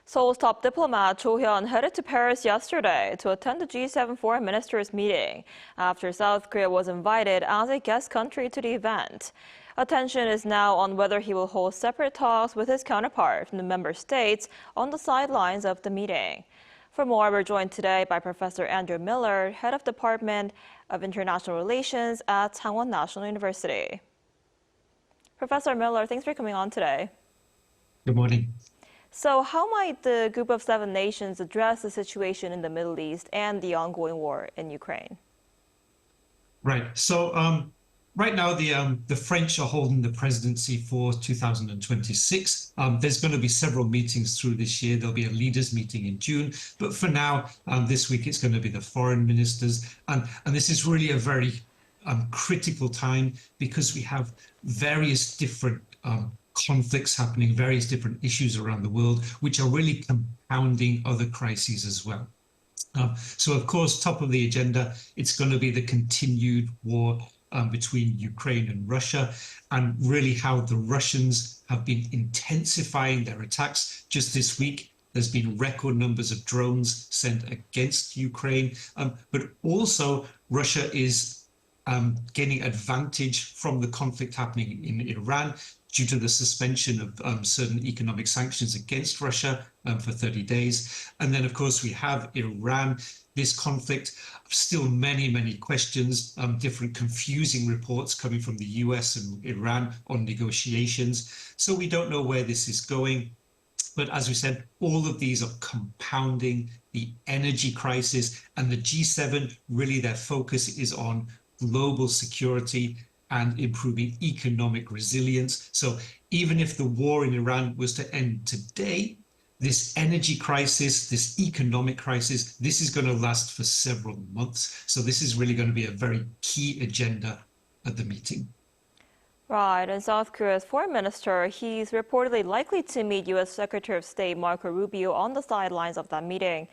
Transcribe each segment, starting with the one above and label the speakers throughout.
Speaker 1: Seoul's top diplomat Cho Hyun headed to Paris yesterday to attend the G7 foreign ministers meeting after South Korea was invited as a guest country to the event. Attention is now on whether he will hold separate talks with his counterpart from the member states on the sidelines of the meeting. For more, we're joined today by Professor Andrew Millard, head of Department of International Relations at Changwon National University. Professor Millard, thanks for coming on today.
Speaker 2: Good morning.
Speaker 1: So how might the Group of Seven nations address the situation in the Middle East and the ongoing war in Ukraine?
Speaker 2: Right. So right now, the French are holding the presidency for 2026. There's going to be several meetings through this year. There'll be a leaders meeting in June. But for now, this week, it's going to be the foreign ministers. And this is really a very critical time because we have various different conflicts happening, various different issues around the world, which are really compounding other crises as well. So, of course, top of the agenda, it's going to be the continued war between Ukraine and Russia, and really how the Russians have been intensifying their attacks. Just this week, there's been record numbers of drones sent against Ukraine, but also Russia is gaining advantage from the conflict happening in Iran due to the suspension of certain economic sanctions against Russia for 30 days. And then, of course, we have Iran, this conflict, still many, many questions, different confusing reports coming from the US and Iran on negotiations. So we don't know where this is going. But as we said, all of these are compounding the energy crisis, and the G7, really their focus is on global security and improving economic resilience. So even if the war in Iran was to end today, this energy crisis, this economic crisis, this is going to last for several months. So this is really going to be a very key agenda at the meeting.
Speaker 1: Right, and South Korea's foreign minister, he's reportedly likely to meet U.S. Secretary of State Marco Rubio on the sidelines of that meeting.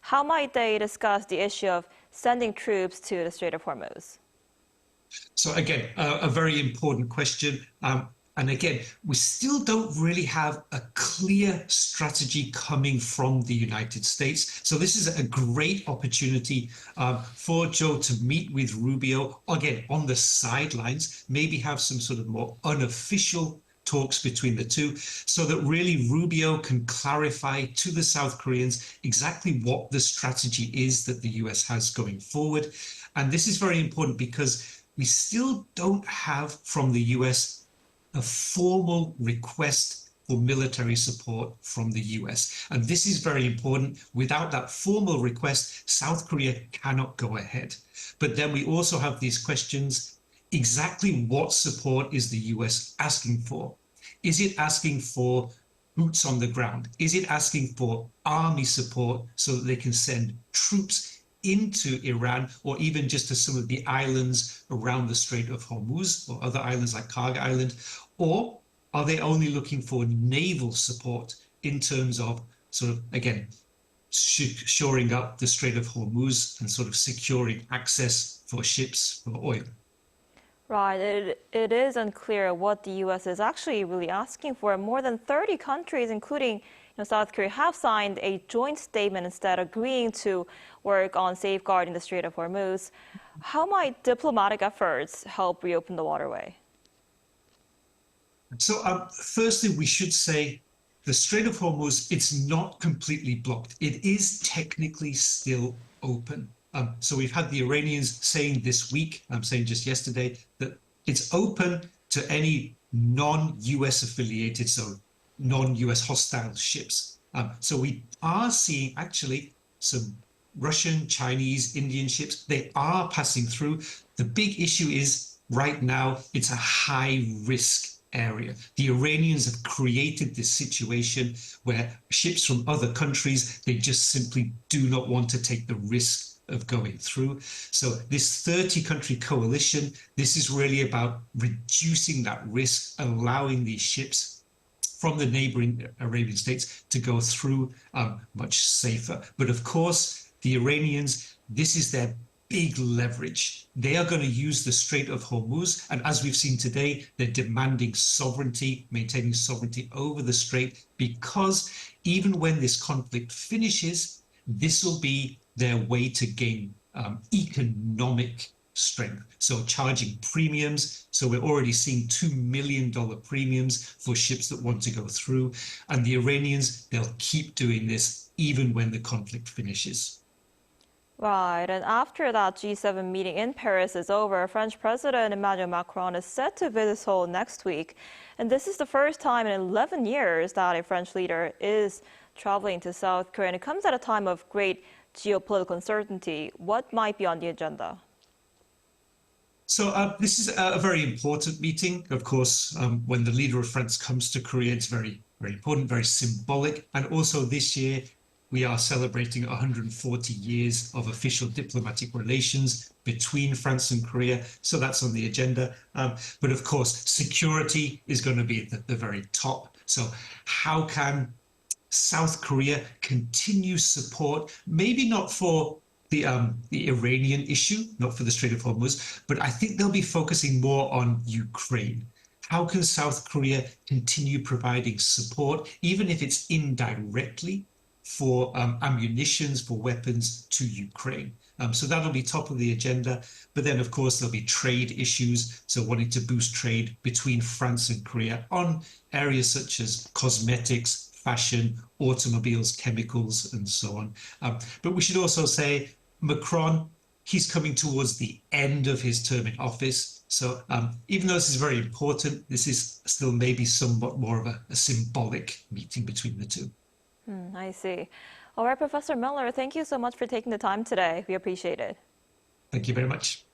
Speaker 1: How might they discuss the issue of sending troops to the Strait of Hormuz?
Speaker 2: So again, a very important question. And again, we still don't really have a clear strategy coming from the United States. So this is a great opportunity for Joe to meet with Rubio, again, on the sidelines, maybe have some sort of more unofficial talks between the two, so that really Rubio can clarify to the South Koreans exactly what the strategy is that the US has going forward. And this is very important because we still don't have from the US a formal request for military support from the US. And this is very important. Without that formal request, South Korea cannot go ahead. But then we also have these questions. Exactly what support is the US asking for? Is it asking for boots on the ground? Is it asking for army support so that they can send troops into Iran, or even just to some of the islands around the Strait of Hormuz or other islands like Karg Island? Or are they only looking for naval support in terms of sort of, again, shoring up the Strait of Hormuz and sort of securing access for ships for oil?
Speaker 1: Right. It is unclear what the U.S. is actually really asking for. More than 30 countries, including South Korea, have signed a joint statement instead agreeing to work on safeguarding the Strait of Hormuz. How might diplomatic efforts help reopen the waterway?
Speaker 2: So firstly, we should say the Strait of Hormuz, it's not completely blocked. It is technically still open. So we've had the Iranians saying this week, I'm saying just yesterday, that it's open to any non-US affiliated, so non-US hostile ships. So we are seeing actually some Russian, Chinese, Indian ships. They are passing through. The big issue is right now, it's a high risk area. The Iranians have created this situation where ships from other countries, they just simply do not want to take the risk of going through. So this 30-country coalition, this is really about reducing that risk, allowing these ships from the neighboring Arabian states to go through much safer. But of course, the Iranians, this is their big leverage. They are going to use the Strait of Hormuz. And as we've seen today, they're demanding sovereignty, maintaining sovereignty over the strait, because even when this conflict finishes, this will be their way to gain economic strength. So charging premiums. So we're already seeing $2 million premiums for ships that want to go through. And the Iranians, they'll keep doing this even when the conflict finishes.
Speaker 1: Right, and after that G7 meeting in Paris is over, French President Emmanuel Macron is set to visit Seoul next week. And this is the first time in 11 years that a French leader is traveling to South Korea. And it comes at a time of great geopolitical uncertainty. What might be on the agenda?
Speaker 2: So this is a very important meeting. Of course, when the leader of France comes to Korea, it's very, very important, very symbolic. And also this year, we are celebrating 140 years of official diplomatic relations between France and Korea. So that's on the agenda. But of course, security is going to be at the very top. So how can South Korea continue support, maybe not for the Iranian issue, not for the Strait of Hormuz, but I think they'll be focusing more on Ukraine. How can South Korea continue providing support, even if it's indirectly, for ammunitions, for weapons to Ukraine? So that'll be top of the agenda. But then, of course, there'll be trade issues. So wanting to boost trade between France and Korea on areas such as cosmetics, fashion, automobiles, chemicals, and so on. But we should also say Macron, he's coming towards the end of his term in office. So even though this is very important, this is still maybe somewhat more of a symbolic meeting between the two.
Speaker 1: I see. All right, Professor Millard, thank you so much for taking the time today. We appreciate it.
Speaker 2: Thank you very much.